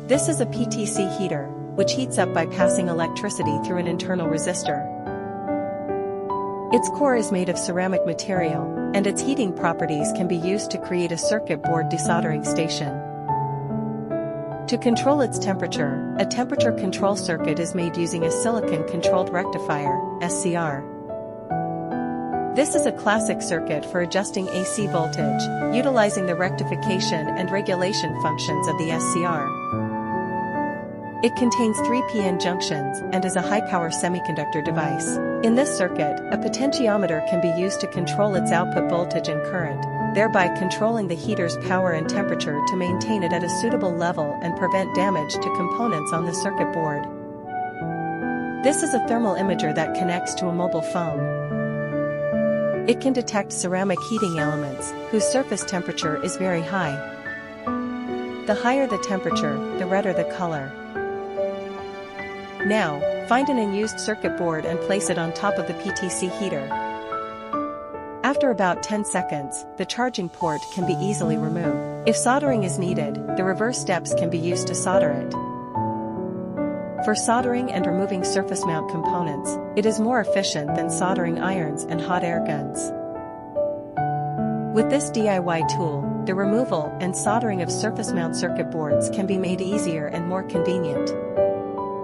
This is a PTC heater, which heats up by passing electricity through an internal resistor. Its core is made of ceramic material, and its heating properties can be used to create a circuit board desoldering station. To control its temperature, a temperature control circuit is made using a silicon-controlled rectifier, SCR. This is a classic circuit for adjusting AC voltage, utilizing the rectification and regulation functions of the SCR. It contains 3 p-n junctions and is a high-power semiconductor device. In this circuit, a potentiometer can be used to control its output voltage and current, thereby controlling the heater's power and temperature to maintain it at a suitable level and prevent damage to components on the circuit board. This is a thermal imager that connects to a mobile phone. It can detect ceramic heating elements, whose surface temperature is very high. The higher the temperature, the redder the color. Now, find an unused circuit board and place it on top of the PTC heater. After about 10 seconds, the charging port can be easily removed. If soldering is needed, the reverse steps can be used to solder it. For soldering and removing surface mount components, it is more efficient than soldering irons and hot air guns. With this DIY tool, the removal and soldering of surface mount circuit boards can be made easier and more convenient.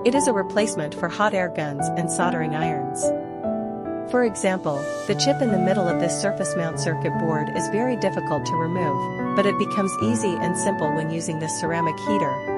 It is a replacement for hot air guns and soldering irons. For example, the chip in the middle of this surface mount circuit board is very difficult to remove, but it becomes easy and simple when using this ceramic heater.